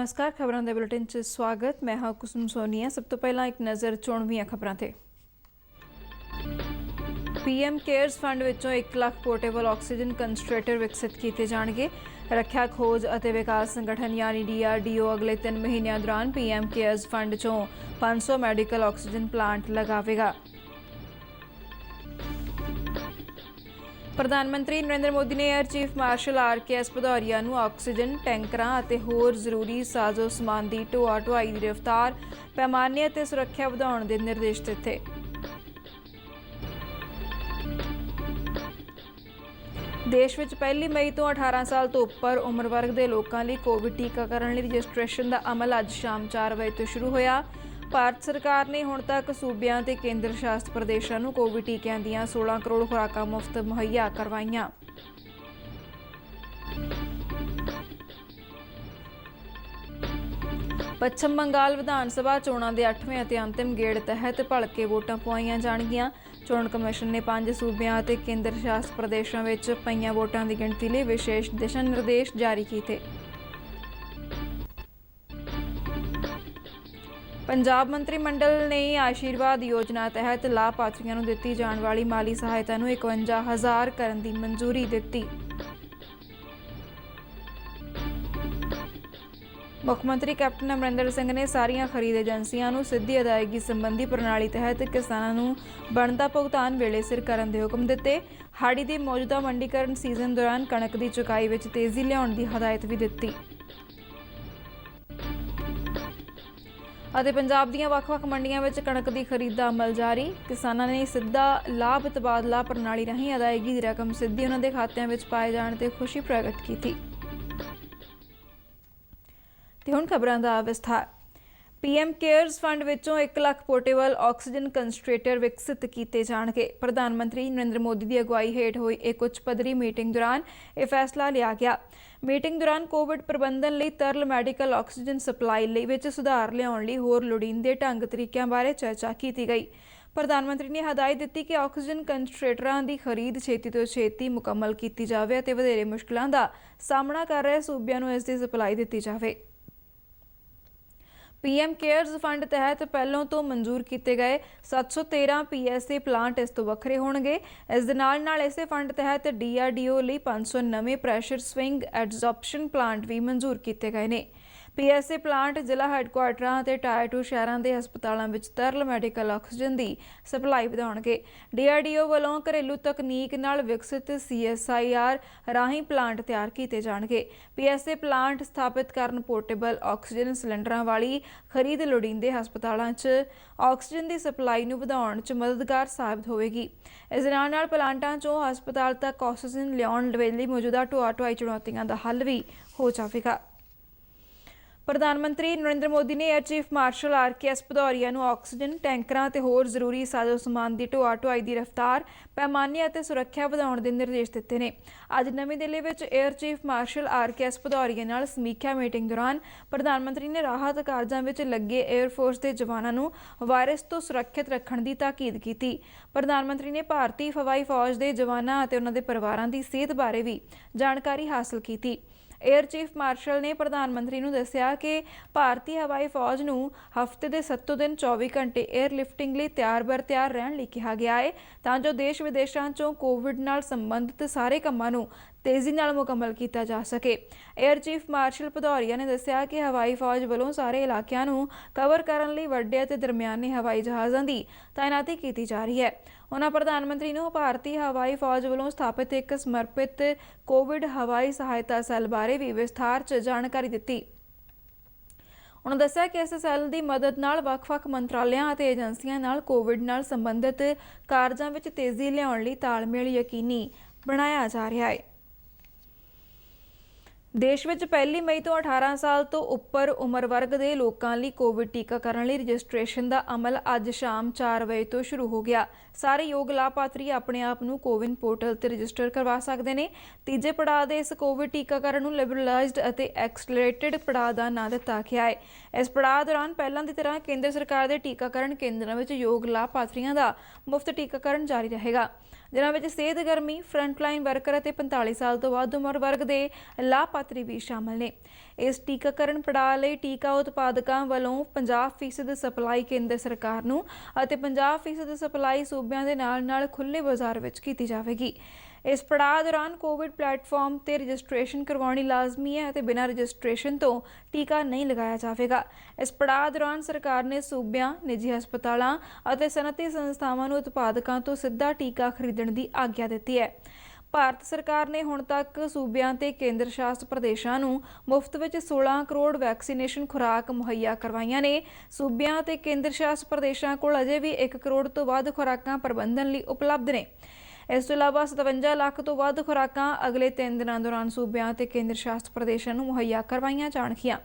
नमस्कार, खबरों के बुलेटिन च स्वागत। मैं हाँ कुसुम सोनिया। सब तो पहला एक नज़र चोणवीं खबरों ते। पीएम केयर्स फंड विचों 1 लाख पोर्टेबल ऑक्सीजन कंसनट्रेटर विकसित किए जाएंगे। रखिया खोज और विकास संगठन यानी DRDO अगले 3 महीनों दौरान पीएम केयर्स फंड चों 500 मैडिकल ऑक्सीजन प्लांट लगावेगा। प्रधानमंत्री नरेंद्र मोदी ने air chief marshal RKS Bhadauria नूं ऑक्सीजन टैंकरां अते होर जरूरी साजो समान की ढोआ ढुआई की रफ्तार, पैमाने अते सुरक्षा वधाउण के निर्देश दिते। देश में 1 मई तो 18 साल तो उपर उम्र वर्ग के लोगों लिए कोविड टीकाकरण लिए रजिस्ट्रेशन का अमल अज शाम 4 बजे तो शुरू होया। भारत सरकार ने हुण तक सूबियां ते केंद्र शासित प्रदेशों नूं कोविड टीकिਆਂ ਦੀਆਂ 16 करोड़ खुराकां मुफ्त मुहैया करवाईयां। पश्चिम बंगाल विधान सभा चोणां दे 8वें ਅਤੇ अंतिम गेड़ तहत भलके वोटां पवाईਆਂ जाणगीਆਂ। चोण कमिशन ने 5 सूबियां ਅਤੇ केंद्र शासित प्रदेशों ਵਿੱਚ ਪਈਆਂ वोटां की गिणती ਲਈ विशेष दिशा निर्देश जारी किए। पंजाब मंत्रिमंडल ने आशीर्वाद योजना तहत लाभार्थियों को दी जाने वाली माली सहायता 51,000 करने की मंजूरी दी। मुख्यमंत्री कैप्टन अमरिंदर सिंह ने सारिया खरीद एजेंसियों को सीधी अदायगी संबंधी प्रणाली तहत किसानों को बनता भुगतान वेले सिर करने के हुक्म दिते। हाड़ी के मौजूदा मंडीकरण सीजन दौरान कणक की चुकाई में तेजी लियाउण की हदायत भी दी। ਅਤੇ पंजाब ਦੀਆਂ ਵੱਖ-ਵੱਖ ਮੰਡੀਆਂ ਵਿੱਚ कणक की खरीद का अमल जारी। किसानों ने सीधा लाभ तबादला प्रणाली राਹੀਂ अदायगी की रकम सीधी उन्होंने खात्यां ਵਿੱਚ पाए जाने ते खुशी प्रगट की थी। ते हुण खबरां दा विस्तार। पीएम केयर्स फंड विचों 1 लाख पोर्टेबल ऑक्सीजन कंसनट्रेटर विकसित किए जाएंगे। प्रधानमंत्री नरेंद्र मोदी की अगुवाई हेठ हुई एक उच्च पद्धरी मीटिंग दौरान यह फैसला लिया गया। मीटिंग दौरान कोविड प्रबंधन ਲਈ तरल मैडिकल ऑक्सीजन सप्लाई ਲਈ ਵਿੱਚ सुधार ਲਿਆਉਣ ਲਈ ਹੋਰ ਲੋੜੀਂਦੇ ਢੰਗ ਤਰੀਕਿਆਂ ਬਾਰੇ ਚਰਚਾ ਕੀਤੀ ਗਈ। प्रधानमंत्री ने हदायत दी कि ऑक्सीजन कंसनट्रेटरां की खरीद छेती तो छेती मुकम्मल की जाए और वधेरे मुश्किलों का सामना कर रहे सूबिਆਂ ਨੂੰ ਇਸ ਦੀ सप्लाई दी जाए। पीएम केयर्स फंड तहत पहलों तो मंजूर किए गए 713 PSA प्लांट इस तो वक्रे होणगे। इस दे नाल इसे फंड तहत DRDO ਲਈ 500 नवे प्रैशर स्विंग एडजॉर्प्शन प्लांट भी मंजूर किए गए हैं। PSA प्लांट जिला हैडकुआटरां ਅਤੇ टायर 2 शहरों के हस्पतालों में तरल मैडिकल ऑक्सीजन की सप्लाई ਵਧਾਉਣਗੇ। DRDO ਵੱਲੋਂ घरेलू तकनीक नाल विकसित CSIR राਹੀਂ प्लांट तैयार किए जाएंगे। PSA प्लांट स्थापित करन पोर्टेबल ऑक्सीजन सिलेंडरां वाली खरीद लोड़ींदे हस्पतालों च ऑक्सीजन की सप्लाई नूं ਵਧਾਉਣ च मददगार साबित होवेगी। इस दे नाल प्लांटां चों हस्पताल तक ऑक्सीजन लियाउण ਲਈ मौजूदा ढोआ ढुआई चुनौतियों का हल भी हो जाएगा। प्रधानमंत्री नरेंद्र मोदी ने air chief marshal RKS Bhadauria ਨੂੰ ऑक्सीजन टैंकरां ते होर जरूरी साजो समान की ढोआ ढुआई की रफ्तार, पैमाने और सुरक्षा ਵਧਾਉਣ के निर्देश दिते ने। अज नवी दिल्ली में air chief marshal RKS Bhadauria नाल समीक्षा मीटिंग दौरान प्रधानमंत्री ने राहत कार्जां विच लगे एयरफोर्स के जवानों ਨੂੰ वायरस तो सुरक्षित रखने की ताकीद की। प्रधानमंत्री ने भारतीय हवाई फौज के जवानों और उन्होंने परिवारों की सेहत बारे भी जानकारी हासिल की। एयर चीफ मार्शल ने प्रधानमंत्री को दस्सिया कि भारतीय हवाई फौज को हफ्ते के 7 दिन 24 घंटे एयरलिफ्टिंग लिए तैयार बर तैयार रहने लिए कहा गया है, तां जो देश विदेशों चों कोविड नाल संबंधित सारे कामां नूं तेजी नाल मुकम्मल किया जा सके। एयर चीफ मार्शल भदौरिया ने दस्सिया कि हवाई फौज वालों सारे इलाकों नूं कवर करने लिए वड्डे अते दरमियाने हवाई जहाज़ों की तैनाती की जा रही है। उन्होंने प्रधानमंत्री को भारतीय हवाई फौज वालों स्थापित एक समर्पित कोविड हवाई सहायता सैल बारे भी विस्तार च जानकारी दी। उन्होंने दस्सिया कि इस सैल की मदद नाल वख-वख मंत्रालयों और एजेंसियों नाल कोविड नाल संबंधित कारजां विच तेजी लियाउण लई तालमेल यकीनी बनाया जा रहा है। देश में 1 मई तो 18 साल तो उपर उम्र वर्ग के लोगों लिए कोविड टीकाकरण लिए रजिस्ट्रेशन का अमल अज शाम 4 बजे तो शुरू हो गया। सारे योग लाभार्थी अपने आप को कोविन पोर्टल से रजिस्टर करवा सकते हैं। तीजे पड़ाव के इस कोविड टीकाकरण को लिबरलाइज्ड और एक्सलरेटेड पड़ाव का नाम दिता गया है। इस पड़ाव दौरान पहलों की तरह केंद्र सरकार के टीकाकरण केंद्रों में योग लाभार्थियों का मुफ्त टीकाकरण जारी रहेगा, जिन्हां विच सेहत कर्मी, फ्रंटलाइन वर्कर और 45 साल तो वध उम्र वर्ग के लाभार्थी ਲਾਭਪਾਤਰੀ ਵੀ ਸ਼ਾਮਲ ਨੇ। ਇਸ ਟੀਕਾਕਰਨ ਪੜਾਅ ਲਈ ਟੀਕਾ ਉਤਪਾਦਕਾਂ ਵੱਲੋਂ 50% ਸਪਲਾਈ ਕੇਂਦਰ ਸਰਕਾਰ ਨੂੰ ਅਤੇ 50% ਸਪਲਾਈ ਸੂਬਿਆਂ ਦੇ ਨਾਲ ਖੁੱਲ੍ਹੇ ਬਾਜ਼ਾਰ ਵਿੱਚ ਕੀਤੀ ਜਾਵੇਗੀ। ਇਸ ਪੜਾਅ ਦੌਰਾਨ ਕੋਵਿਡ ਪਲੇਟਫਾਰਮ ਤੇ ਰਜਿਸਟ੍ਰੇਸ਼ਨ ਕਰਵਾਉਣੀ ਲਾਜ਼ਮੀ ਹੈ ਅਤੇ ਬਿਨਾਂ ਰਜਿਸਟ੍ਰੇਸ਼ਨ ਤੋਂ ਟੀਕਾ ਨਹੀਂ ਲਗਾਇਆ ਜਾਵੇਗਾ। ਇਸ ਪੜਾਅ ਦੌਰਾਨ ਸਰਕਾਰ ਨੇ ਸੂਬਿਆਂ, ਨਿੱਜੀ ਹਸਪਤਾਲਾਂ ਅਤੇ ਸਨਅਤੀ ਸੰਸਥਾਵਾਂ ਨੂੰ ਉਤਪਾਦਕਾਂ ਤੋਂ ਸਿੱਧਾ ਟੀਕਾ ਖਰੀਦਣ ਦੀ ਆਗਿਆ ਦਿੱਤੀ ਹੈ। ਭਾਰਤ ਸਰਕਾਰ ਨੇ ਹੁਣ ਤੱਕ ਸੂਬਿਆਂ ਤੇ ਕੇਂਦਰ ਸ਼ਾਸਤ ਪ੍ਰਦੇਸ਼ਾਂ ਨੂੰ ਮੁਫਤ ਵਿੱਚ 16 ਕਰੋੜ ਵੈਕਸੀਨੇਸ਼ਨ ਖੁਰਾਕ ਮੁਹੱਈਆ ਕਰਵਾਈਆਂ ਨੇ। ਸੂਬਿਆਂ ਤੇ ਕੇਂਦਰ ਸ਼ਾਸਤ ਪ੍ਰਦੇਸ਼ਾਂ ਕੋਲ ਅਜੇ ਵੀ 1 ਕਰੋੜ ਤੋਂ ਵੱਧ ਖੁਰਾਕਾਂ ਪ੍ਰਬੰਧਨ ਲਈ ਉਪਲਬਧ ਨੇ। ਇਸ ਤੋਂ ਇਲਾਵਾ 57 ਲੱਖ ਤੋਂ ਵੱਧ ਖੁਰਾਕਾਂ ਅਗਲੇ 3 ਦਿਨਾਂ ਦੌਰਾਨ ਸੂਬਿਆਂ ਤੇ ਕੇਂਦਰ ਸ਼ਾਸਤ ਪ੍ਰਦੇਸ਼ਾਂ ਨੂੰ ਮੁਹੱਈਆ ਕਰਵਾਈਆਂ ਜਾਣਗੀਆਂ।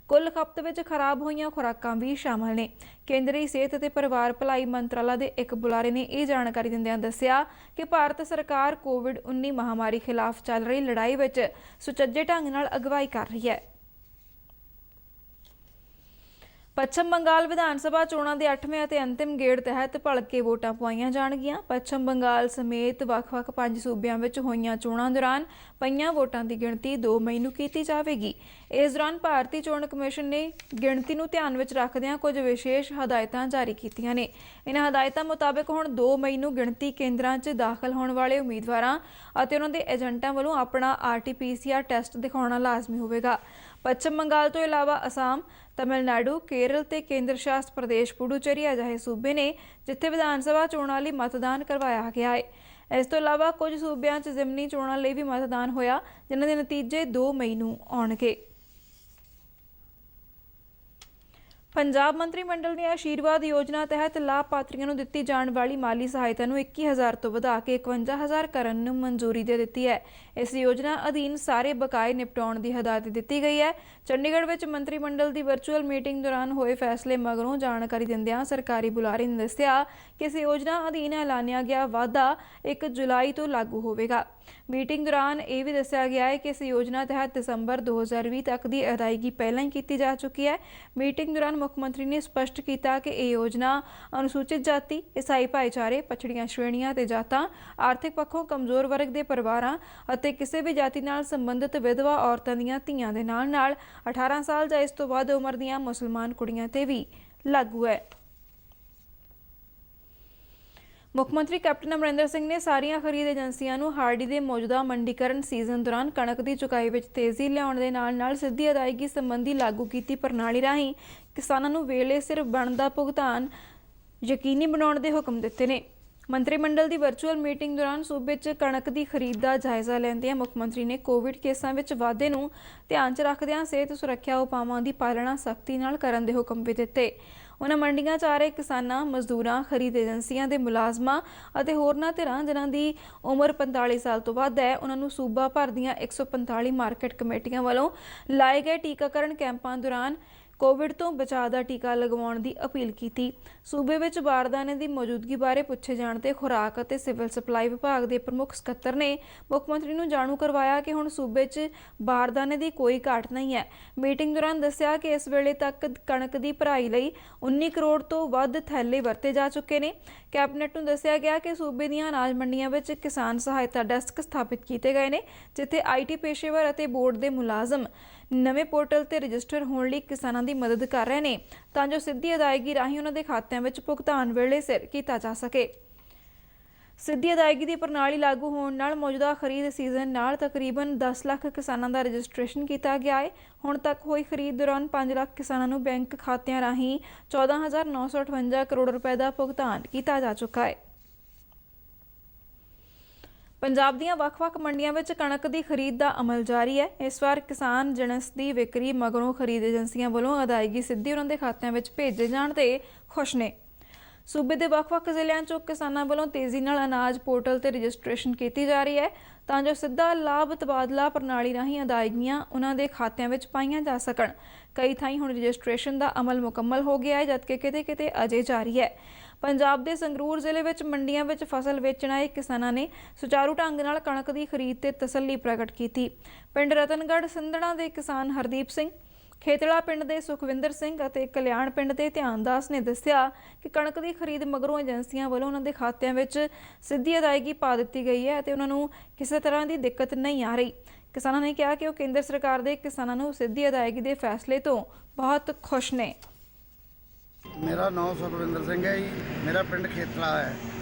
ਕੁੱਲ ਖਪਤ ਵਿੱਚ ਖਰਾਬ ਹੋਈਆਂ ਖੁਰਾਕਾਂ ਵੀ ਸ਼ਾਮਲ ਨੇ। ਕੇਂਦਰੀ ਸਿਹਤ ਅਤੇ ਪਰਿਵਾਰ ਭਲਾਈ ਮੰਤਰਾਲਾ ਦੇ ਇੱਕ ਬੁਲਾਰੇ ਨੇ ਇਹ ਜਾਣਕਾਰੀ ਦਿੰਦਿਆਂ ਦੱਸਿਆ ਕਿ ਭਾਰਤ ਸਰਕਾਰ ਕੋਵਿਡ-19 ਮਹਾਮਾਰੀ ਖਿਲਾਫ ਚੱਲ ਰਹੀ ਲੜਾਈ ਵਿੱਚ ਸੁਚੱਜੇ ਢੰਗ ਨਾਲ ਅਗਵਾਈ ਕਰ ਰਹੀ ਹੈ। ਪੱਛਮ ਬੰਗਾਲ ਵਿਧਾਨ ਸਭਾ ਚੋਣਾਂ ਦੇ 8ਵੇਂ ਅਤੇ ਅੰਤਿਮ ਗੇੜ ਤਹਿਤ ਭਲਕੇ ਵੋਟਾਂ ਪਵਾਈਆਂ ਜਾਣਗੀਆਂ। ਪੱਛਮ ਬੰਗਾਲ ਸਮੇਤ ਵੱਖ-ਵੱਖ 5 ਸੂਬਿਆਂ ਵਿੱਚ ਹੋਈਆਂ ਚੋਣਾਂ ਦੌਰਾਨ ਪਈਆਂ ਵੋਟਾਂ ਦੀ ਗਿਣਤੀ 2 ਮਈ ਨੂੰ ਕੀਤੀ ਜਾਵੇਗੀ। ਇਸ ਦੌਰਾਨ ਭਾਰਤੀ ਚੋਣ ਕਮਿਸ਼ਨ ਨੇ ਗਿਣਤੀ ਨੂੰ ਧਿਆਨ ਵਿੱਚ ਰੱਖਦਿਆਂ ਕੁਝ ਵਿਸ਼ੇਸ਼ ਹਦਾਇਤਾਂ ਜਾਰੀ ਕੀਤੀਆਂ ਨੇ। ਇਨ੍ਹਾਂ ਹਦਾਇਤਾਂ ਮੁਤਾਬਕ ਹੁਣ 2 ਮਈ ਨੂੰ ਗਿਣਤੀ ਕੇਂਦਰਾਂ 'ਚ ਦਾਖਲ ਹੋਣ ਵਾਲੇ ਉਮੀਦਵਾਰਾਂ ਅਤੇ ਉਹਨਾਂ ਦੇ ਏਜੰਟਾਂ ਵੱਲੋਂ ਆਪਣਾ RT-PCR ਟੈਸਟ ਦਿਖਾਉਣਾ ਲਾਜ਼ਮੀ ਹੋਵੇਗਾ। ਪੱਛਮ ਬੰਗਾਲ ਤੋਂ ਇਲਾਵਾ ਅਸਾਮ, ਤਮਿਲਨਾਡੂ, ਕੇਰਲ ਤੇ ਕੇਂਦਰ ਸ਼ਾਸਤ ਪ੍ਰਦੇਸ਼ ਪੁਡੂਚੇਰੀ ਅਜਿਹੇ ਸੂਬੇ ਨੇ ਜਿੱਥੇ ਵਿਧਾਨ ਸਭਾ ਚੋਣਾਂ ਲਈ ਮਤਦਾਨ ਕਰਵਾਇਆ ਗਿਆ ਹੈ। ਇਸ ਤੋਂ ਇਲਾਵਾ ਕੁਝ ਸੂਬਿਆਂ 'ਚ ਜ਼ਿਮਨੀ ਚੋਣਾਂ ਲਈ ਵੀ ਮਤਦਾਨ ਹੋਇਆ, ਜਿਨ੍ਹਾਂ ਦੇ ਨਤੀਜੇ 2 ਮਈ ਨੂੰ ਆਉਣਗੇ। ਪੰਜਾਬ ਮੰਤਰੀ ਮੰਡਲ ਨੇ ਆਸ਼ੀਰਵਾਦ ਯੋਜਨਾ ਤਹਿਤ ਲਾਭਪਾਤਰੀਆਂ ਨੂੰ ਦਿੱਤੀ ਜਾਣ ਵਾਲੀ ਮਾਲੀ ਸਹਾਇਤਾ ਨੂੰ 21,000 ਤੋਂ ਵਧਾ ਕੇ 51,000 ਕਰਨ ਨੂੰ ਮਨਜ਼ੂਰੀ ਦੇ ਦਿੱਤੀ ਹੈ। ਇਸ ਯੋਜਨਾ ਅਧੀਨ ਸਾਰੇ ਬਕਾਏ ਨਿਪਟਾਉਣ ਦੀ ਹਦਾਇਤ ਦਿੱਤੀ ਗਈ ਹੈ। ਚੰਡੀਗੜ੍ਹ ਵਿੱਚ ਮੰਤਰੀ ਮੰਡਲ ਦੀ ਵਰਚੁਅਲ ਮੀਟਿੰਗ ਦੌਰਾਨ ਹੋਏ ਫੈਸਲੇ ਮਗਰੋਂ ਜਾਣਕਾਰੀ ਦਿੰਦਿਆਂ ਸਰਕਾਰੀ ਬੁਲਾਰੇ ਨੇ ਦੱਸਿਆ ਕਿ ਇਸ ਯੋਜਨਾ ਅਧੀਨ ਐਲਾਨਿਆ ਗਿਆ ਵਾਧਾ 1 ਜੁਲਾਈ ਤੋਂ ਲਾਗੂ ਹੋਵੇਗਾ। ਮੀਟਿੰਗ ਦੌਰਾਨ ਇਹ ਵੀ ਦੱਸਿਆ ਗਿਆ ਹੈ ਕਿ ਇਸ ਯੋਜਨਾ ਤਹਿਤ ਦਸੰਬਰ 2020 ਤੱਕ ਦੀ ਅਦਾਇਗੀ ਪਹਿਲਾਂ ਹੀ ਕੀਤੀ ਜਾ ਚੁੱਕੀ ਹੈ। ਮੀਟਿੰਗ ਦੌਰਾਨ ਮੁੱਖ ਮੰਤਰੀ ਨੇ ਸਪਸ਼ਟ ਕੀਤਾ ਕਿ ਇਹ ਯੋਜਨਾ ਅਨੁਸੂਚਿਤ ਜਾਤੀ, ਈਸਾਈ ਭਾਈਚਾਰੇ, ਪਛੜੀਆਂ ਸ਼੍ਰੇਣੀਆਂ ਤੇ ਜਾਤਾਂ, ਆਰਥਿਕ ਪੱਖੋਂ ਕਮਜ਼ੋਰ ਵਰਗ ਦੇ ਪਰਿਵਾਰਾਂ ਅਤੇ ਕਿਸੇ ਵੀ ਜਾਤੀ ਨਾਲ ਸੰਬੰਧਿਤ ਵਿਧਵਾ ਔਰਤਾਂ ਦੀਆਂ ਧੀਆਂ ਦੇ ਨਾਲ 18 ਸਾਲ ਜਾਂ ਇਸ ਤੋਂ ਵੱਧ ਉਮਰ ਦੀਆਂ ਮੁਸਲਮਾਨ ਕੁੜੀਆਂ ਤੇ ਵੀ ਲਾਗੂ ਹੈ। ਮੁੱਖ ਮੰਤਰੀ ਕੈਪਟਨ ਅਮਰਿੰਦਰ ਸਿੰਘ ਨੇ ਸਾਰੀਆਂ ਖਰੀਦ ਏਜੰਸੀਆਂ ਨੂੰ ਹਾਰਡੀ ਦੇ ਮੌਜੂਦਾ ਮੰਡੀਕਰਨ ਸੀਜ਼ਨ ਦੌਰਾਨ ਕਣਕ ਦੀ ਚੁਕਾਈ ਵਿੱਚ ਤੇਜ਼ੀ ਲਿਆਉਣ ਦੇ ਨਾਲ ਸਿੱਧੀ ਅਦਾਇਗੀ ਸੰਬੰਧੀ ਲਾਗੂ ਕੀਤੀ ਪ੍ਰਣਾਲੀ ਰਾਹੀਂ ਕਿਸਾਨਾਂ ਨੂੰ ਵੇਲੇ ਸਿਰ ਬਣਦਾ ਭੁਗਤਾਨ ਯਕੀਨੀ ਬਣਾਉਣ ਦੇ ਹੁਕਮ ਦਿੱਤੇ ਨੇ। ਮੰਤਰੀ ਮੰਡਲ ਦੀ ਵਰਚੁਅਲ ਮੀਟਿੰਗ ਦੌਰਾਨ ਸੂਬੇ 'ਚ ਕਣਕ ਦੀ ਖਰੀਦ ਦਾ ਜਾਇਜ਼ਾ ਲੈਂਦਿਆਂ ਮੁੱਖ ਮੰਤਰੀ ਨੇ ਕੋਵਿਡ ਕੇਸਾਂ ਵਿੱਚ ਵਾਧੇ ਨੂੰ ਧਿਆਨ 'ਚ ਰੱਖਦਿਆਂ ਸਿਹਤ ਸੁਰੱਖਿਆ ਉਪਾਵਾਂ ਦੀ ਪਾਲਣਾ ਸਖਤੀ ਨਾਲ ਕਰਨ ਦੇ ਹੁਕਮ ਵੀ ਦਿੱਤੇ। ਉਨ੍ਹਾਂ ਮੰਡੀਆਂ 'ਚ ਆ ਰਹੇ ਕਿਸਾਨਾਂ, ਮਜ਼ਦੂਰਾਂ, ਖਰੀਦ ਏਜੰਸੀਆਂ ਦੇ ਮੁਲਾਜ਼ਮਾਂ ਅਤੇ ਹੋਰਨਾਂ ਧਿਰਾਂ ਜਿਨ੍ਹਾਂ ਦੀ ਉਮਰ 45 ਸਾਲ ਤੋਂ ਵੱਧ ਹੈ, ਉਨ੍ਹਾਂ ਨੂੰ ਸੂਬਾ ਭਰ ਦੀਆਂ 145 ਮਾਰਕੀਟ ਕਮੇਟੀਆਂ ਵੱਲੋਂ ਲਾਏ ਗਏ ਟੀਕਾਕਰਨ ਕੈਂਪਾਂ ਦੌਰਾਨ ਕੋਵਿਡ ਤੋਂ ਬਚਾਅ ਦਾ ਟੀਕਾ ਲਗਵਾਉਣ ਦੀ ਅਪੀਲ ਕੀਤੀ। ਸੂਬੇ ਵਿੱਚ ਬਾਰਦਾਨੇ ਦੀ ਮੌਜੂਦਗੀ ਬਾਰੇ ਪੁੱਛੇ ਜਾਣ ਤੇ ਖੁਰਾਕ ਅਤੇ ਸਿਵਲ ਸਪਲਾਈ ਵਿਭਾਗ ਦੇ ਪ੍ਰਮੁੱਖ ਸਕੱਤਰ ਨੇ ਮੁੱਖ ਮੰਤਰੀ ਨੂੰ ਜਾਣੂ ਕਰਵਾਇਆ ਕਿ ਹੁਣ ਸੂਬੇ 'ਚ ਬਾਰਦਾਨੇ ਦੀ ਕੋਈ ਘਾਟ ਨਹੀਂ ਹੈ। ਮੀਟਿੰਗ ਦੌਰਾਨ ਦੱਸਿਆ ਕਿ ਇਸ ਵੇਲੇ ਤੱਕ ਕਣਕ ਦੀ ਭਰਾਈ ਲਈ 19 ਕਰੋੜ ਤੋਂ ਵੱਧ ਥੈਲੇ ਵਰਤੇ ਜਾ ਚੁੱਕੇ ਨੇ। ਕੈਬਨਿਟ ਨੂੰ ਦੱਸਿਆ ਗਿਆ ਕਿ ਸੂਬੇ ਦੀਆਂ ਅਨਾਜ ਮੰਡੀਆਂ ਵਿੱਚ ਕਿਸਾਨ ਸਹਾਇਤਾ ਡੈਸਕ ਸਥਾਪਿਤ ਕੀਤੇ ਗਏ ਨੇ, ਜਿੱਥੇ IT ਪੇਸ਼ੇਵਰ ਅਤੇ ਬੋਰਡ ਦੇ ਮੁਲਾਜ਼ਮ ਨਵੇਂ ਪੋਰਟਲ ਤੇ ਰਜਿਸਟਰ ਹੋਣ ਲਈ ਕਿਸਾਨਾਂ ਦੀ ਮਦਦ ਕਰ ਰਹੇ ਨੇ ਤਾਂ ਜੋ ਸਿੱਧੀ ਅਦਾਇਗੀ ਰਾਹੀਂ ਉਹਨਾਂ ਦੇ ਖਾਤਿਆਂ ਵਿੱਚ ਭੁਗਤਾਨ ਵੇਲੇ ਸਿਰ ਕੀਤਾ ਜਾ ਸਕੇ। ਸਿੱਧੀ ਅਦਾਇਗੀ ਦੀ ਪ੍ਰਣਾਲੀ ਲਾਗੂ ਹੋਣ ਨਾਲ ਮੌਜੂਦਾ ਖਰੀਦ ਸੀਜ਼ਨ ਨਾਲ ਤਕਰੀਬਨ 10 ਲੱਖ ਕਿਸਾਨਾਂ ਦਾ ਰਜਿਸਟ੍ਰੇਸ਼ਨ ਕੀਤਾ ਗਿਆ ਹੈ। ਹੁਣ ਤੱਕ ਹੋਈ ਖਰੀਦ ਦੌਰਾਨ 5 ਲੱਖ ਕਿਸਾਨਾਂ ਨੂੰ ਬੈਂਕ ਖਾਤਿਆਂ ਰਾਹੀਂ 14,958 ਕਰੋੜ ਰੁਪਏ ਦਾ ਭੁਗਤਾਨ ਕੀਤਾ ਜਾ ਚੁੱਕਾ ਹੈ। ਪੰਜਾਬ ਦੀਆਂ ਵੱਖ-ਵੱਖ ਮੰਡੀਆਂ ਵਿੱਚ ਕਣਕ ਦੀ ਖਰੀਦ ਦਾ ਅਮਲ ਜਾਰੀ ਹੈ। ਇਸ ਵਾਰ ਕਿਸਾਨ ਜਿਣਸ ਦੀ ਵਿਕਰੀ ਮਗਰੋਂ ਖਰੀਦ ਏਜੰਸੀਆਂ ਵੱਲੋਂ ਅਦਾਇਗੀ ਸਿੱਧੀ ਉਹਨਾਂ ਦੇ ਖਾਤਿਆਂ ਵਿੱਚ ਭੇਜੇ ਜਾਣ ਤੇ ਖੁਸ਼ ਨੇ। ਸੂਬੇ ਦੇ ਵੱਖ-ਵੱਖ ਜ਼ਿਲ੍ਹਿਆਂ 'ਚੋਂ ਕਿਸਾਨਾਂ ਵੱਲੋਂ ਤੇਜ਼ੀ ਨਾਲ ਅਨਾਜ ਪੋਰਟਲ ਤੇ ਰਜਿਸਟ੍ਰੇਸ਼ਨ ਕੀਤੀ ਜਾ ਰਹੀ ਹੈ ਤਾਂ ਜੋ ਸਿੱਧਾ ਲਾਭ ਤਬਾਦਲਾ ਪ੍ਰਣਾਲੀ ਰਾਹੀਂ ਅਦਾਇਗੀਆਂ ਉਹਨਾਂ ਦੇ ਖਾਤਿਆਂ ਵਿੱਚ ਪਾਈਆਂ ਜਾ ਸਕਣ। ਕਈ ਥਾਈਂ ਹੁਣ ਰਜਿਸਟ੍ਰੇਸ਼ਨ ਦਾ ਅਮਲ ਮੁਕੰਮਲ ਹੋ ਗਿਆ ਹੈ, ਜਦਕਿ ਕਿਤੇ-ਕਿਤੇ ਅਜੇ ਜਾਰੀ ਹੈ। ਪੰਜਾਬ ਦੇ ਸੰਗਰੂਰ ਜ਼ਿਲ੍ਹੇ ਵਿੱਚ ਮੰਡੀਆਂ ਵਿੱਚ ਫਸਲ ਵੇਚਣ ਆਏ ਕਿਸਾਨਾਂ ਨੇ ਸੁਚਾਰੂ ਢੰਗ ਨਾਲ ਕਣਕ ਦੀ ਖਰੀਦ ਤੇ ਤਸੱਲੀ ਪ੍ਰਗਟ ਕੀਤੀ। ਪਿੰਡ ਰਤਨਗੜ੍ਹ ਸਿੰਧਣਾ ਦੇ ਕਿਸਾਨ ਹਰਦੀਪ ਸਿੰਘ, ਖੇਤਲਾ ਪਿੰਡ ਦੇ ਸੁਖਵਿੰਦਰ ਸਿੰਘ ਅਤੇ ਕਲਿਆਣ ਪਿੰਡ ਦੇ ਧਿਆਨਦਾਸ ਨੇ ਦੱਸਿਆ ਕਿ ਕਣਕ ਦੀ ਖਰੀਦ ਮਗਰੋਂ ਏਜੰਸੀਆਂ ਵੱਲੋਂ ਉਹਨਾਂ ਦੇ ਖਾਤਿਆਂ ਵਿੱਚ ਸਿੱਧੀ ਅਦਾਇਗੀ ਪਾ ਦਿੱਤੀ ਗਈ ਹੈ ਅਤੇ ਉਹਨਾਂ ਨੂੰ ਕਿਸੇ ਤਰ੍ਹਾਂ ਦੀ ਦਿੱਕਤ ਨਹੀਂ ਆ ਰਹੀ। ਕਿਸਾਨਾਂ ਨੇ ਕਿਹਾ ਕਿ ਉਹ ਕੇਂਦਰ ਸਰਕਾਰ ਦੇ ਕਿਸਾਨਾਂ ਨੂੰ ਸਿੱਧੀ ਅਦਾਇਗੀ ਦੇ ਫੈਸਲੇ ਤੋਂ ਬਹੁਤ ਖੁਸ਼ ਨੇ। मेरा नाम सुखविंदर सिंह है जी। मेरा पिंड खेतला है,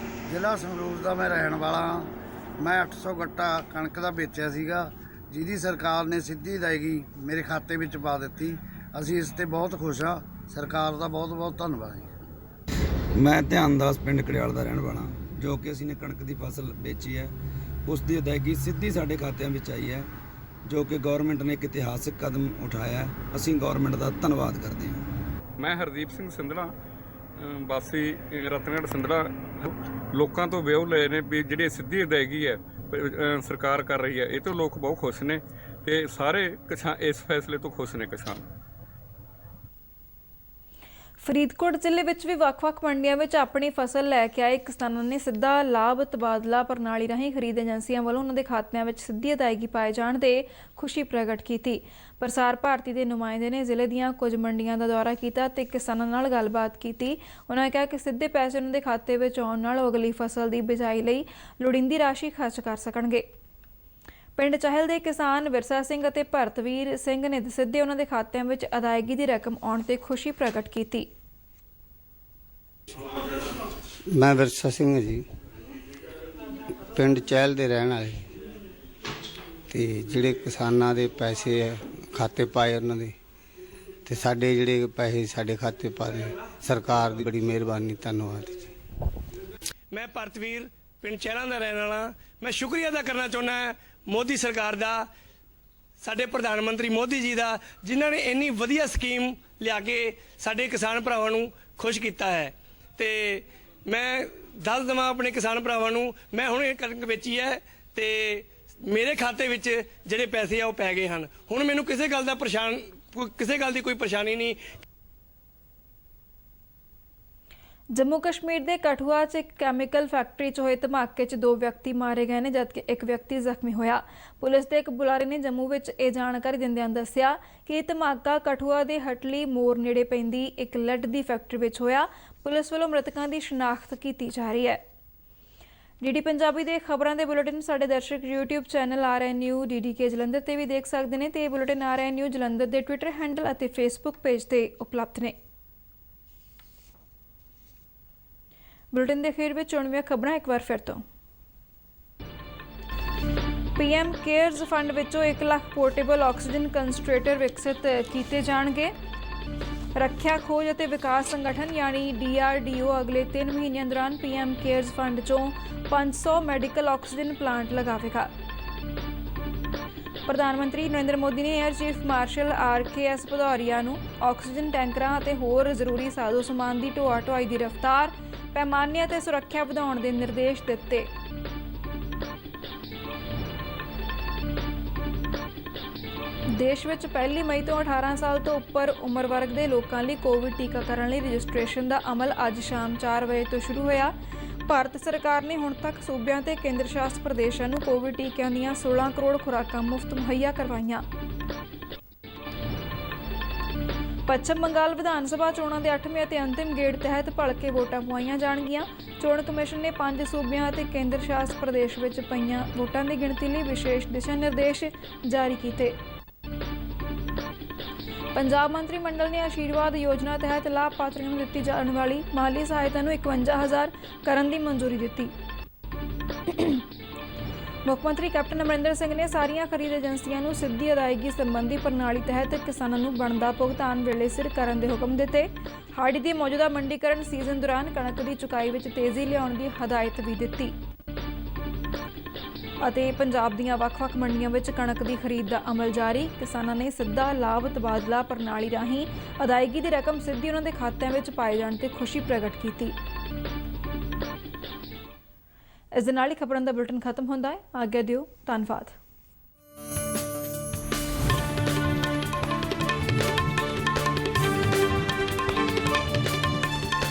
ਜ਼ਿਲ੍ਹਾ ਸੰਗਰੂਰ ਦਾ ਮੈਂ ਰਹਿਣ ਵਾਲਾ ਹਾਂ। ਮੈਂ 800 ਗੱਟਾ ਕਣਕ ਦਾ ਵੇਚਿਆ ਸੀਗਾ, ਜਿਹਦੀ ਸਰਕਾਰ ਨੇ ਸਿੱਧੀ ਅਦਾਇਗੀ ਮੇਰੇ ਖਾਤੇ ਵਿੱਚ ਪਾ ਦਿੱਤੀ। ਅਸੀਂ ਇਸ ਤੇ ਬਹੁਤ ਖੁਸ਼ ਹਾਂ। ਸਰਕਾਰ ਦਾ ਬਹੁਤ ਬਹੁਤ ਧੰਨਵਾਦ ਜੀ। ਮੈਂ ਧਿਆਨਦਾਸ ਪਿੰਡ ਕੜਿਆਲ ਦਾ ਰਹਿਣ ਵਾਲਾ, ਜੋ ਕਿ ਅਸੀਂ ਨੇ ਕਣਕ ਦੀ ਫਸਲ ਵੇਚੀ ਹੈ, ਉਸ ਦੀ ਅਦਾਇਗੀ ਸਿੱਧੀ ਸਾਡੇ ਖਾਤਿਆਂ ਵਿੱਚ ਆਈ ਹੈ, ਜੋ ਕਿ ਗਵਰਨਮੈਂਟ ਨੇ ਇੱਕ ਇਤਿਹਾਸਕ ਕਦਮ ਉਠਾਇਆ। ਅਸੀਂ ਗਵਰਨਮੈਂਟ ਦਾ ਧੰਨਵਾਦ ਕਰਦੇ ਹਾਂ। ਮੈਂ ਹਰਦੀਪ ਸਿੰਘ ਸਿੰਧੜਾ, ਵਾਸੀ ਰਤਨਗੜ੍ਹ ਸਿੰਧੜਾ। ਲੋਕਾਂ ਤੋਂ ਵਿਊ ਲਏ ਨੇ ਵੀ ਜਿਹੜੀ ਸਿੱਧੀ ਅਦਾਇਗੀ ਹੈ ਸਰਕਾਰ ਕਰ ਰਹੀ ਹੈ, ਇਹ ਤੋਂ ਲੋਕ ਬਹੁਤ ਖੁਸ਼ ਨੇ ਤੇ ਸਾਰੇ ਕਿਸਾਨ ਇਸ ਫੈਸਲੇ ਤੋਂ ਖੁਸ਼ ਨੇ। ਕਿਸਾਨ ਫਰੀਦਕੋਟ ਜ਼ਿਲ੍ਹੇ ਵਿੱਚ ਵੀ ਵੱਖ-ਵੱਖ ਮੰਡੀਆਂ ਵਿੱਚ ਆਪਣੀ ਫਸਲ ਲੈ ਕੇ ਆਏ ਕਿਸਾਨਾਂ ਨੇ ਸਿੱਧਾ ਲਾਭ ਤਬਾਦਲਾ ਪ੍ਰਣਾਲੀ ਰਾਹੀਂ ਖਰੀਦ ਏਜੰਸੀਆਂ ਵੱਲੋਂ ਉਹਨਾਂ ਦੇ ਖਾਤਿਆਂ ਵਿੱਚ ਸਿੱਧੀ ਅਦਾਇਗੀ ਪਾਏ ਜਾਣ ਤੇ ਖੁਸ਼ੀ ਪ੍ਰਗਟ ਕੀਤੀ। ਪ੍ਰਸਾਰ ਭਾਰਤੀ ਦੇ ਨੁਮਾਇੰਦੇ ਨੇ ਜ਼ਿਲ੍ਹੇ ਦੀਆਂ ਕੁਝ ਮੰਡੀਆਂ ਦਾ ਦੌਰਾ ਕੀਤਾ ਤੇ ਕਿਸਾਨਾਂ ਨਾਲ ਗੱਲਬਾਤ ਕੀਤੀ। ਉਹਨਾਂ ਨੇ ਕਿਹਾ ਕਿ ਸਿੱਧੇ ਪੈਸੇ ਉਹਨਾਂ ਦੇ ਖਾਤੇ ਵਿੱਚ ਆਉਣ ਨਾਲ ਉਹ ਅਗਲੀ ਫਸਲ ਦੀ ਬਿਜਾਈ ਲਈ ਲੋੜੀਂਦੀ ਰਾਸ਼ੀ ਖਰਚ ਕਰ ਸਕਣਗੇ। ਪਿੰਡ ਚਾਹਲ ਦੇ ਕਿਸਾਨ ਵਿਰਸਾ ਸਿੰਘ ਅਤੇ ਭਰਤਵੀਰ ਸਿੰਘ ਨੇ ਸਿੱਧੇ ਉਹਨਾਂ ਦੇ ਖਾਤਿਆਂ ਵਿੱਚ ਅਦਾਇਗੀ ਦੀ ਰਕਮ ਆਉਣ ਤੇ ਖੁਸ਼ੀ ਪ੍ਰਗਟ ਕੀਤੀ। ਮੈਂ ਵਿਰਸਾ ਸਿੰਘ ਜੀ, ਪਿੰਡ ਚਾਹਲ ਦੇ ਰਹਿਣ ਵਾਲੇ ਤੇ ਜਿਹੜੇ ਕਿਸਾਨਾਂ ਦੇ ਪੈਸੇ ਖਾਤੇ ਪਾਏ ਉਹਨਾਂ ਦੇ ਤੇ ਸਾਡੇ ਜਿਹੜੇ ਪੈਸੇ ਸਾਡੇ ਖਾਤੇ ਪਾ ਦੇ, ਸਰਕਾਰ ਦੀ ਬੜੀ ਮਿਹਰਬਾਨੀ, ਧੰਨਵਾਦ ਜੀ। ਮੈਂ ਭਰਤਵੀਰ ਪਿੰਡ ਚਹਿਲਾਂ ਦਾ ਰਹਿਣ ਵਾਲਾ। ਮੈਂ ਸ਼ੁਕਰੀਆ ਅਦਾ ਕਰਨਾ ਚਾਹੁੰਦਾ ਮੋਦੀ ਸਰਕਾਰ ਦਾ, ਸਾਡੇ ਪ੍ਰਧਾਨ ਮੰਤਰੀ ਮੋਦੀ ਜੀ ਦਾ, ਜਿਨ੍ਹਾਂ ਨੇ ਇੰਨੀ ਵਧੀਆ ਸਕੀਮ ਲਿਆ ਕੇ ਸਾਡੇ ਕਿਸਾਨ ਭਰਾਵਾਂ ਨੂੰ ਖੁਸ਼ ਕੀਤਾ ਹੈ। ਤੇ ਮੈਂ ਦੱਸ ਦੇਵਾਂ ਆਪਣੇ ਕਿਸਾਨ ਭਰਾਵਾਂ ਨੂੰ, ਮੈਂ ਹੁਣ ਇਹ ਕਣਕ ਵੇਚੀ ਹੈ ਤੇ ਮੇਰੇ ਖਾਤੇ ਵਿੱਚ ਜਿਹੜੇ ਪੈਸੇ ਆ ਉਹ ਪੈ ਗਏ ਹਨ। ਹੁਣ ਮੈਨੂੰ ਕਿਸੇ ਗੱਲ ਦੀ ਕੋਈ ਪਰੇਸ਼ਾਨੀ ਨਹੀਂ। ਜੰਮੂ ਕਸ਼ਮੀਰ ਦੇ ਕਠੂਆ 'ਚ ਇੱਕ ਕੈਮੀਕਲ ਫੈਕਟਰੀ 'ਚ ਹੋਏ ਧਮਾਕੇ 'ਚ 2 ਵਿਅਕਤੀ ਮਾਰੇ ਗਏ ਨੇ, ਜਦਕਿ ਇੱਕ ਵਿਅਕਤੀ ਜ਼ਖਮੀ ਹੋਇਆ। ਪੁਲਿਸ ਦੇ ਇੱਕ ਬੁਲਾਰੇ ਨੇ ਜੰਮੂ ਵਿੱਚ ਇਹ ਜਾਣਕਾਰੀ ਦਿੰਦਿਆਂ ਦੱਸਿਆ ਕਿ ਇਹ ਧਮਾਕਾ ਕਠੂਆ ਦੇ ਹਟਲੀ ਮੋੜ ਨੇੜੇ ਪੈਂਦੀ ਇੱਕ ਲੱਡ ਦੀ ਫੈਕਟਰੀ ਵਿੱਚ ਹੋਇਆ। ਪੁਲਿਸ ਵੱਲੋਂ ਮ੍ਰਿਤਕਾਂ ਦੀ ਸ਼ਨਾਖਤ ਕੀਤੀ ਜਾ ਰਹੀ ਹੈ। ਡੀਡੀ ਪੰਜਾਬੀ ਦੇ ਖਬਰਾਂ ਦੇ ਬੁਲੇਟਿਨ ਸਾਡੇ ਦਰਸ਼ਕ YouTube channel RNU DDK Jalandhar ਤੇ ਵੀ ਦੇਖ ਸਕਦੇ ਨੇ ਤੇ ਇਹ ਬੁਲੇਟਿਨ RNU ਜਲੰਧਰ ਦੇ ਟਵਿੱਟਰ ਹੈਂਡਲ ਅਤੇ Facebook ਪੇਜ ਤੇ ਉਪਲਬਧ ਨੇ। ਬੁਲੇਟਿਨ ਦੇ ਅਖੀਰ ਵਿੱਚ ਚੁਣਵੀਆਂ ਖਬਰਾਂ ਇੱਕ ਵਾਰ ਫਿਰ ਤੋਂ। PM ਕੇਅਰਸ ਫੰਡ ਵਿੱਚੋਂ 1 ਲੱਖ ਪੋਰਟੇਬਲ ਆਕਸੀਜਨ ਕੰਸਟ੍ਰੇਟਰ ਵਿਕਸਿਤ ਕੀਤੇ ਜਾਣਗੇ। ਰੱਖਿਆ ਖੋਜ ਅਤੇ ਵਿਕਾਸ ਸੰਗਠਨ ਯਾਨੀ DRDO ਅਗਲੇ 3 ਮਹੀਨਿਆਂ ਦੌਰਾਨ PM ਕੇਅਰਸ ਫੰਡ ਚੋਂ 500 ਮੈਡੀਕਲ ਆਕਸੀਜਨ ਪਲਾਂਟ ਲਗਾਵੇਗਾ। ਪ੍ਰਧਾਨ ਮੰਤਰੀ ਨਰਿੰਦਰ ਮੋਦੀ ਨੇ air chief marshal RKS Bhadauria ਨੂੰ ਆਕਸੀਜਨ ਟੈਂਕਰਾਂ ਅਤੇ ਹੋਰ ਜ਼ਰੂਰੀ ਸਾਜ਼ੋ ਸਮਾਨ ਦੀ ਢੋਆ ਢੁਆਈ ਦੀ ਰਫ਼ਤਾਰ, ਪੈਮਾਨੇ ਅਤੇ ਸੁਰੱਖਿਆ ਵਧਾਉਣ ਦੇ ਨਿਰਦੇਸ਼ ਦਿੱਤੇ। ਦੇਸ਼ ਵਿੱਚ 1 ਮਈ ਤੋਂ 18 ਸਾਲ ਤੋਂ ਉੱਪਰ ਉਮਰ ਵਰਗ ਦੇ ਲੋਕਾਂ ਲਈ ਕੋਵਿਡ ਟੀਕਾਕਰਨ ਲਈ ਰਜਿਸਟ੍ਰੇਸ਼ਨ ਦਾ ਅਮਲ ਅੱਜ ਸ਼ਾਮ 4 ਵਜੇ ਤੋਂ ਸ਼ੁਰੂ ਹੋਇਆ। ਭਾਰਤ ਸਰਕਾਰ ਨੇ ਹੁਣ ਤੱਕ ਸੂਬਿਆਂ ਤੇ ਕੇਂਦਰ ਸ਼ਾਸਿਤ ਪ੍ਰਦੇਸ਼ਾਂ ਨੂੰ ਕੋਵਿਡ ਟੀਕਿਆਂ ਦੀਆਂ 16 ਕਰੋੜ ਖੁਰਾਕਾਂ ਮੁਫਤ ਮੁਹੱਈਆ ਕਰਵਾਈਆਂ। ਪੱਛਮ ਬੰਗਾਲ ਵਿਧਾਨ ਸਭਾ ਚੋਣਾਂ ਦੇ 8ਵੇਂ ਅਤੇ ਅੰਤਿਮ ਗੇੜ ਤਹਿਤ ਭਲਕੇ ਵੋਟਾਂ ਪਵਾਈਆਂ ਜਾਣਗੀਆਂ। ਚੋਣ ਕਮਿਸ਼ਨ ਨੇ 5 ਸੂਬਿਆਂ ਅਤੇ ਕੇਂਦਰ ਸ਼ਾਸਿਤ ਪ੍ਰਦੇਸ਼ ਵਿੱਚ ਪਈਆਂ ਵੋਟਾਂ ਦੀ ਗਿਣਤੀ ਲਈ ਵਿਸ਼ੇਸ਼ ਦਿਸ਼ਾ ਨਿਰਦੇਸ਼ ਜਾਰੀ ਕੀਤੇ। ਪੰਜਾਬ ਮੰਤਰੀ ਮੰਡਲ ਨੇ ਆਸ਼ੀਰਵਾਦ ਯੋਜਨਾ ਤਹਿਤ ਲਾਭਪਾਤਰੀਆਂ ਨੂੰ ਦਿੱਤੀ ਜਾਣ ਵਾਲੀ ਮਾਲੀ ਸਹਾਇਤਾ ਨੂੰ 51,000 ਕਰਨ ਦੀ ਮਨਜ਼ੂਰੀ ਦਿੱਤੀ। ਮੁੱਖ ਮੰਤਰੀ ਕੈਪਟਨ ਅਮਰਿੰਦਰ ਸਿੰਘ ਨੇ ਸਾਰੀਆਂ ਖਰੀਦ ਏਜੰਸੀਆਂ ਨੂੰ ਸਿੱਧੀ ਅਦਾਇਗੀ ਸੰਬੰਧੀ ਪ੍ਰਣਾਲੀ ਤਹਿਤ ਕਿਸਾਨਾਂ ਨੂੰ ਬਣਦਾ ਭੁਗਤਾਨ ਵੇਲੇ ਸਿਰ ਕਰਨ ਦੇ ਹੁਕਮ ਦਿੱਤੇ। ਹਾੜੀ ਦੀ ਮੌਜੂਦਾ ਮੰਡੀਕਰਨ ਸੀਜ਼ਨ ਦੌਰਾਨ ਕਣਕ ਦੀ ਚੁਕਾਈ ਵਿੱਚ ਤੇਜ਼ੀ ਲਿਆਉਣ ਦੀ ਹਦਾਇਤ ਵੀ ਦਿੱਤੀ ਅਤੇ ਪੰਜਾਬ ਦੀਆਂ ਵੱਖ-ਵੱਖ ਮੰਡੀਆਂ ਵਿੱਚ ਕਣਕ ਦੀ ਖਰੀਦ ਦਾ ਅਮਲ ਜਾਰੀ। ਕਿਸਾਨਾਂ ਨੇ ਸਿੱਧਾ ਲਾਭ ਤਬਾਦਲਾ ਪ੍ਰਣਾਲੀ ਰਾਹੀਂ ਅਦਾਇਗੀ ਦੀ ਰਕਮ ਸਿੱਧੀ ਉਹਨਾਂ ਦੇ ਖਾਤਿਆਂ ਵਿੱਚ ਪਾਏ ਜਾਣ ਤੇ ਖੁਸ਼ੀ ਪ੍ਰਗਟ ਕੀਤੀ। ਇਸ ਦੇ ਨਾਲ ਹੀ ਖਬਰਾਂ ਦਾ ਬੁਲੇਟਿਨ ਖਤਮ ਹੁੰਦਾ ਹੈ। ਆਗਿਆ ਦਿਓ। ਧੰਨਵਾਦ।